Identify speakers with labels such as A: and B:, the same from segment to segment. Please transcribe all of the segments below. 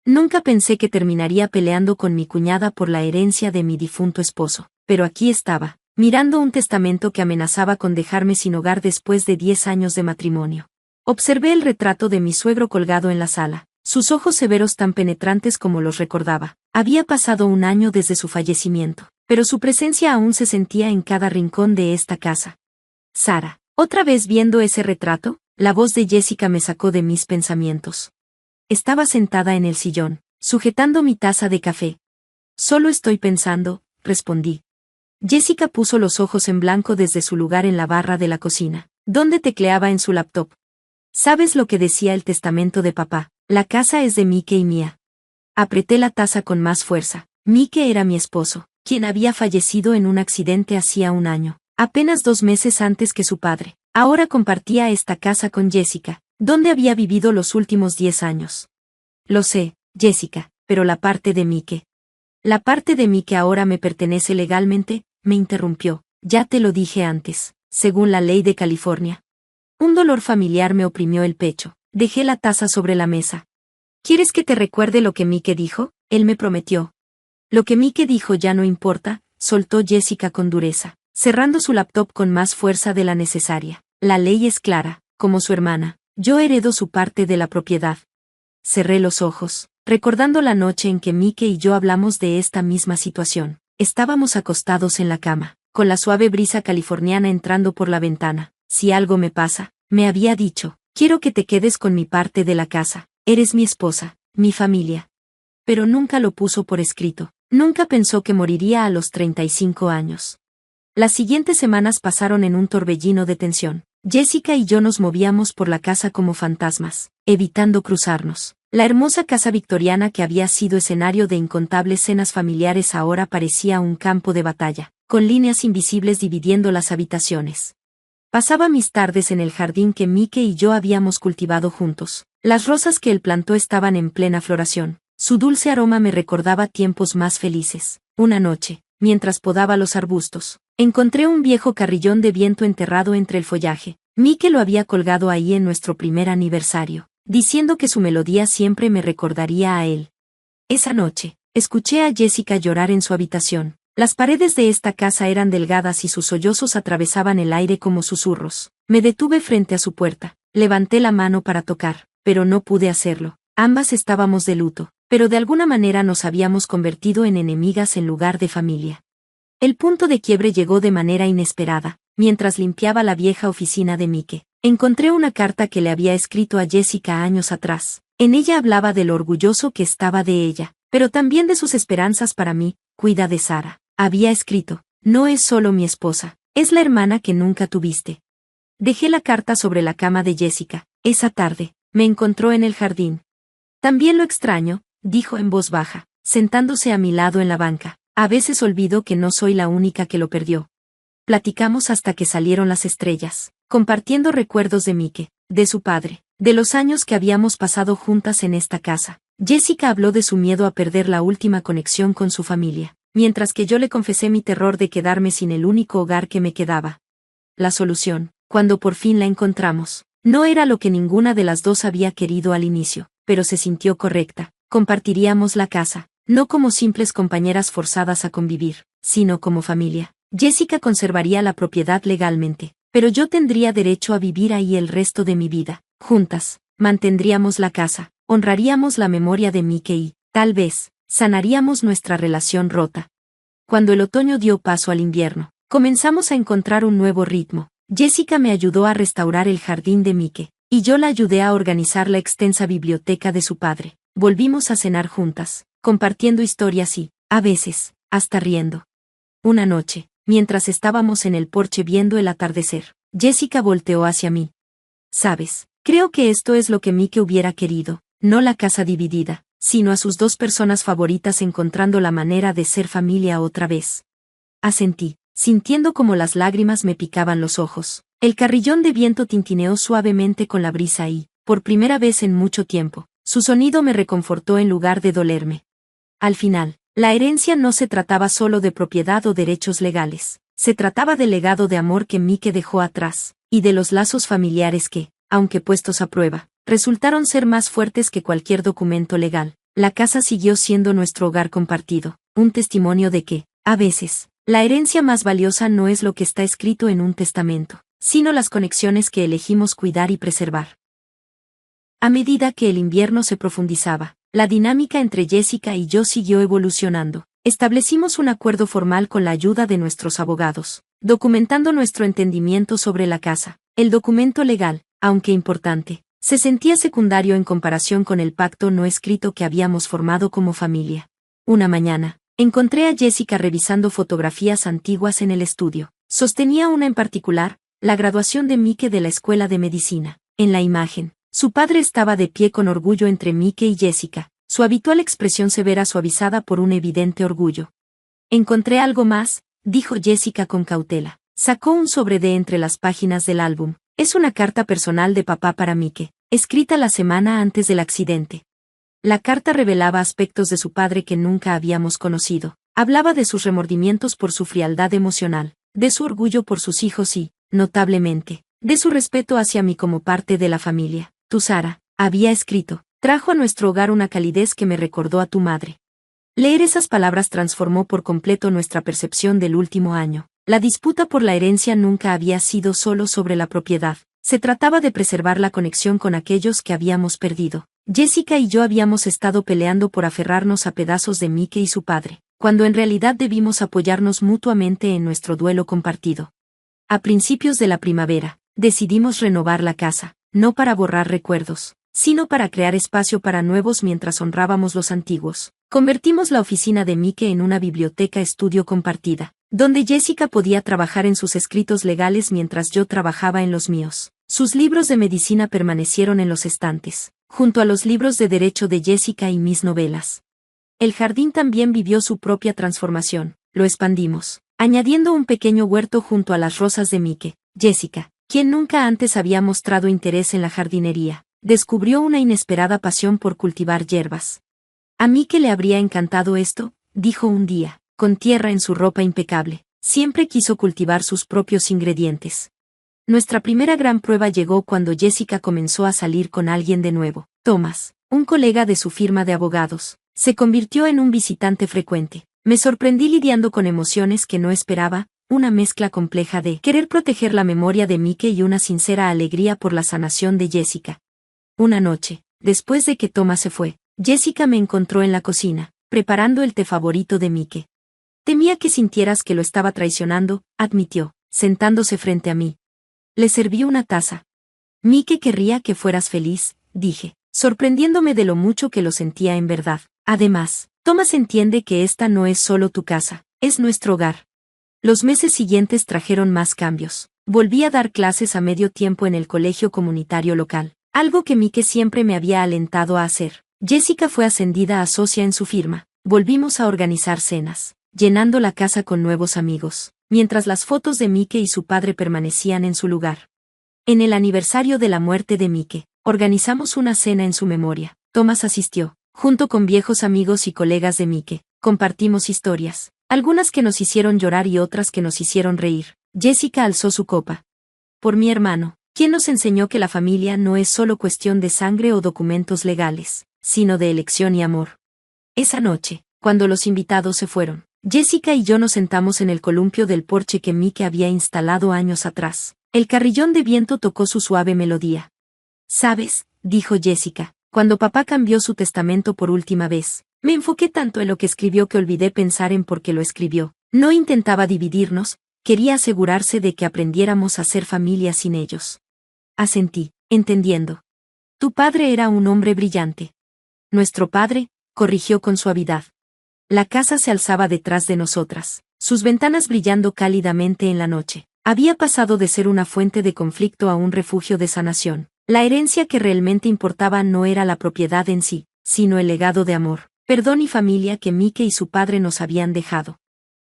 A: Nunca pensé que terminaría peleando con mi cuñada por la herencia de mi difunto esposo, pero aquí estaba, mirando un testamento que amenazaba con dejarme sin hogar después de 10 años de matrimonio. Observé el retrato de mi suegro colgado en la sala, sus ojos severos tan penetrantes como los recordaba. Había pasado un año desde su fallecimiento, pero su presencia aún se sentía en cada rincón de esta casa. Sara, otra vez viendo ese retrato, la voz de Jessica me sacó de mis pensamientos. Estaba sentada en el sillón, sujetando mi taza de café. Solo estoy pensando, respondí. Jessica puso los ojos en blanco desde su lugar en la barra de la cocina, donde tecleaba en su laptop. ¿Sabes lo que decía el testamento de papá? La casa es de Mike y mía. Apreté la taza con más fuerza. Mike era mi esposo, quien había fallecido en un accidente hacía un año, apenas 2 meses antes que su padre. Ahora compartía esta casa con Jessica, donde había vivido los últimos 10 años. Lo sé, Jessica, pero la parte de Mike. La parte de Mike ahora me pertenece legalmente, me interrumpió. Ya te lo dije antes, según la ley de California. Un dolor familiar me oprimió el pecho. Dejé la taza sobre la mesa. ¿Quieres que te recuerde lo que Mike dijo? Él me prometió. Lo que Mike dijo ya no importa, soltó Jessica con dureza, cerrando su laptop con más fuerza de la necesaria. La ley es clara, como su hermana. Yo heredo su parte de la propiedad. Cerré los ojos, recordando la noche en que Mike y yo hablamos de esta misma situación. Estábamos acostados en la cama, con la suave brisa californiana entrando por la ventana. Si algo me pasa, me había dicho, quiero que te quedes con mi parte de la casa. Eres mi esposa, mi familia. Pero nunca lo puso por escrito. Nunca pensó que moriría a los 35 años. Las siguientes semanas pasaron en un torbellino de tensión. Jessica y yo nos movíamos por la casa como fantasmas, evitando cruzarnos. La hermosa casa victoriana que había sido escenario de incontables cenas familiares ahora parecía un campo de batalla, con líneas invisibles dividiendo las habitaciones. Pasaba mis tardes en el jardín que Mike y yo habíamos cultivado juntos. Las rosas que él plantó estaban en plena floración. Su dulce aroma me recordaba tiempos más felices. Una noche, mientras podaba los arbustos, encontré un viejo carrillón de viento enterrado entre el follaje. Mike lo había colgado ahí en nuestro primer aniversario, diciendo que su melodía siempre me recordaría a él. Esa noche, escuché a Jessica llorar en su habitación. Las paredes de esta casa eran delgadas y sus sollozos atravesaban el aire como susurros. Me detuve frente a su puerta, levanté la mano para tocar, pero no pude hacerlo. Ambas estábamos de luto, pero de alguna manera nos habíamos convertido en enemigas en lugar de familia. El punto de quiebre llegó de manera inesperada, mientras limpiaba la vieja oficina de Mike. Encontré una carta que le había escrito a Jessica años atrás. En ella hablaba de lo orgulloso que estaba de ella, pero también de sus esperanzas para mí. Cuida de Sara. Había escrito, no es solo mi esposa, es la hermana que nunca tuviste. Dejé la carta sobre la cama de Jessica. Esa tarde, me encontró en el jardín. También lo extraño, dijo en voz baja, sentándose a mi lado en la banca. A veces olvido que no soy la única que lo perdió. Platicamos hasta que salieron las estrellas, compartiendo recuerdos de Mike, de su padre, de los años que habíamos pasado juntas en esta casa. Jessica habló de su miedo a perder la última conexión con su familia, mientras que yo le confesé mi terror de quedarme sin el único hogar que me quedaba. La solución, cuando por fin la encontramos, no era lo que ninguna de las dos había querido al inicio, pero se sintió correcta. Compartiríamos la casa, no como simples compañeras forzadas a convivir, sino como familia. Jessica conservaría la propiedad legalmente, pero yo tendría derecho a vivir ahí el resto de mi vida. Juntas, mantendríamos la casa, honraríamos la memoria de Mike y, tal vez, sanaríamos nuestra relación rota. Cuando el otoño dio paso al invierno, comenzamos a encontrar un nuevo ritmo. Jessica me ayudó a restaurar el jardín de Mike, y yo la ayudé a organizar la extensa biblioteca de su padre. Volvimos a cenar juntas, compartiendo historias y, a veces, hasta riendo. Una noche, mientras estábamos en el porche viendo el atardecer, Jessica volteó hacia mí. ¿Sabes? Creo que esto es lo que Mike hubiera querido, no la casa dividida, sino a sus 2 personas favoritas encontrando la manera de ser familia otra vez. Asentí, sintiendo como las lágrimas me picaban los ojos. El carrillón de viento tintineó suavemente con la brisa y, por primera vez en mucho tiempo, su sonido me reconfortó en lugar de dolerme. Al final, la herencia no se trataba solo de propiedad o derechos legales, se trataba del legado de amor que Mike dejó atrás, y de los lazos familiares que, aunque puestos a prueba, resultaron ser más fuertes que cualquier documento legal. la casa siguió siendo nuestro hogar compartido, un testimonio de que, a veces, la herencia más valiosa no es lo que está escrito en un testamento, sino las conexiones que elegimos cuidar y preservar. A medida que el invierno se profundizaba, la dinámica entre Jessica y yo siguió evolucionando. Establecimos un acuerdo formal con la ayuda de nuestros abogados, documentando nuestro entendimiento sobre la casa. El documento legal, aunque importante, se sentía secundario en comparación con el pacto no escrito que habíamos formado como familia. Una mañana, encontré a Jessica revisando fotografías antiguas en el estudio. Sostenía una en particular, la graduación de Mike de la escuela de medicina. En la imagen, su padre estaba de pie con orgullo entre Mike y Jessica, su habitual expresión severa suavizada por un evidente orgullo. Encontré algo más, dijo Jessica con cautela. Sacó un sobre de entre las páginas del álbum. Es una carta personal de papá para Mike, escrita la semana antes del accidente. La carta revelaba aspectos de su padre que nunca habíamos conocido. Hablaba de sus remordimientos por su frialdad emocional, de su orgullo por sus hijos y, notablemente, de su respeto hacia mí como parte de la familia. Tu Sara, había escrito, trajo a nuestro hogar una calidez que me recordó a tu madre. Leer esas palabras transformó por completo nuestra percepción del último año. La disputa por la herencia nunca había sido solo sobre la propiedad. Se trataba de preservar la conexión con aquellos que habíamos perdido. Jessica y yo habíamos estado peleando por aferrarnos a pedazos de Mike y su padre, cuando en realidad debimos apoyarnos mutuamente en nuestro duelo compartido. A principios de la primavera, decidimos renovar la casa, no para borrar recuerdos, sino para crear espacio para nuevos mientras honrábamos los antiguos. Convertimos la oficina de Mike en una biblioteca estudio compartida, donde Jessica podía trabajar en sus escritos legales mientras yo trabajaba en los míos. Sus libros de medicina permanecieron en los estantes, junto a los libros de derecho de Jessica y mis novelas. El jardín también vivió su propia transformación. Lo expandimos, añadiendo un pequeño huerto junto a las rosas de Mike. Jessica, quien nunca antes había mostrado interés en la jardinería, descubrió una inesperada pasión por cultivar hierbas. A Mike le habría encantado esto, dijo un día, con tierra en su ropa impecable. Siempre quiso cultivar sus propios ingredientes. Nuestra primera gran prueba llegó cuando Jessica comenzó a salir con alguien de nuevo. Thomas, un colega de su firma de abogados, se convirtió en un visitante frecuente. Me sorprendí lidiando con emociones que no esperaba, una mezcla compleja de querer proteger la memoria de Mike y una sincera alegría por la sanación de Jessica. Una noche, después de que Thomas se fue, Jessica me encontró en la cocina, preparando el té favorito de Mike. Temía que sintieras que lo estaba traicionando, admitió, sentándose frente a mí. Le serví una taza. Mike querría que fueras feliz, dije, sorprendiéndome de lo mucho que lo sentía en verdad. Además, Thomas entiende que esta no es solo tu casa, es nuestro hogar. Los meses siguientes trajeron más cambios. Volví a dar clases a medio tiempo en el colegio comunitario local, algo que Mike siempre me había alentado a hacer. Jessica fue ascendida a socia en su firma. Volvimos a organizar cenas, llenando la casa con nuevos amigos, mientras las fotos de Mike y su padre permanecían en su lugar. En el aniversario de la muerte de Mike, organizamos una cena en su memoria. Thomas asistió, junto con viejos amigos y colegas de Mike. Compartimos historias, algunas que nos hicieron llorar y otras que nos hicieron reír. Jessica alzó su copa. Por mi hermano, quien nos enseñó que la familia no es solo cuestión de sangre o documentos legales, sino de elección y amor. Esa noche, cuando los invitados se fueron, Jessica y yo nos sentamos en el columpio del porche que Mike había instalado años atrás. El carrillón de viento tocó su suave melodía. ¿Sabes?, dijo Jessica, cuando papá cambió su testamento por última vez, me enfoqué tanto en lo que escribió que olvidé pensar en por qué lo escribió. No intentaba dividirnos, quería asegurarse de que aprendiéramos a ser familia sin ellos. Asentí, entendiendo. Tu padre era un hombre brillante. Nuestro padre, corrigió con suavidad. La casa se alzaba detrás de nosotras, sus ventanas brillando cálidamente en la noche. Había pasado de ser una fuente de conflicto a un refugio de sanación. La herencia que realmente importaba no era la propiedad en sí, sino el legado de amor, perdón y familia que Mike y su padre nos habían dejado.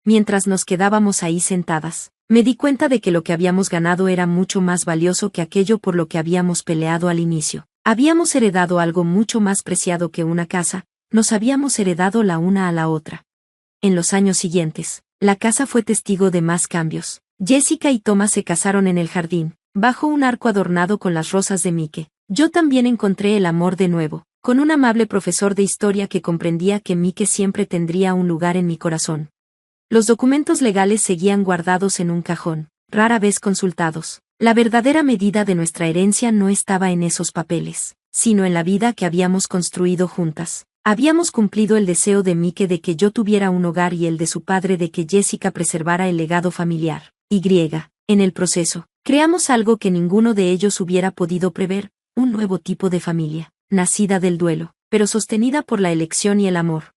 A: Mientras nos quedábamos ahí sentadas, me di cuenta de que lo que habíamos ganado era mucho más valioso que aquello por lo que habíamos peleado al inicio. Habíamos heredado algo mucho más preciado que una casa, nos habíamos heredado la una a la otra. En los años siguientes, la casa fue testigo de más cambios. Jessica y Thomas se casaron en el jardín, bajo un arco adornado con las rosas de Mike. Yo también encontré el amor de nuevo, con un amable profesor de historia que comprendía que Mike siempre tendría un lugar en mi corazón. Los documentos legales seguían guardados en un cajón, rara vez consultados. La verdadera medida de nuestra herencia no estaba en esos papeles, sino en la vida que habíamos construido juntas. Habíamos cumplido el deseo de Mike de que yo tuviera un hogar y el de su padre de que Jessica preservara el legado familiar. En el proceso, creamos algo que ninguno de ellos hubiera podido prever, un nuevo tipo de familia, nacida del duelo, pero sostenida por la elección y el amor.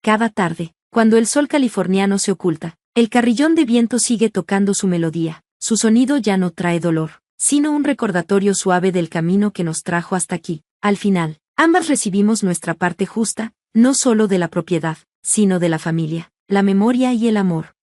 A: Cada tarde, cuando el sol californiano se oculta, el carrillón de viento sigue tocando su melodía. Su sonido ya no trae dolor, sino un recordatorio suave del camino que nos trajo hasta aquí. Al final, ambas recibimos nuestra parte justa, no solo de la propiedad, sino de la familia, la memoria y el amor.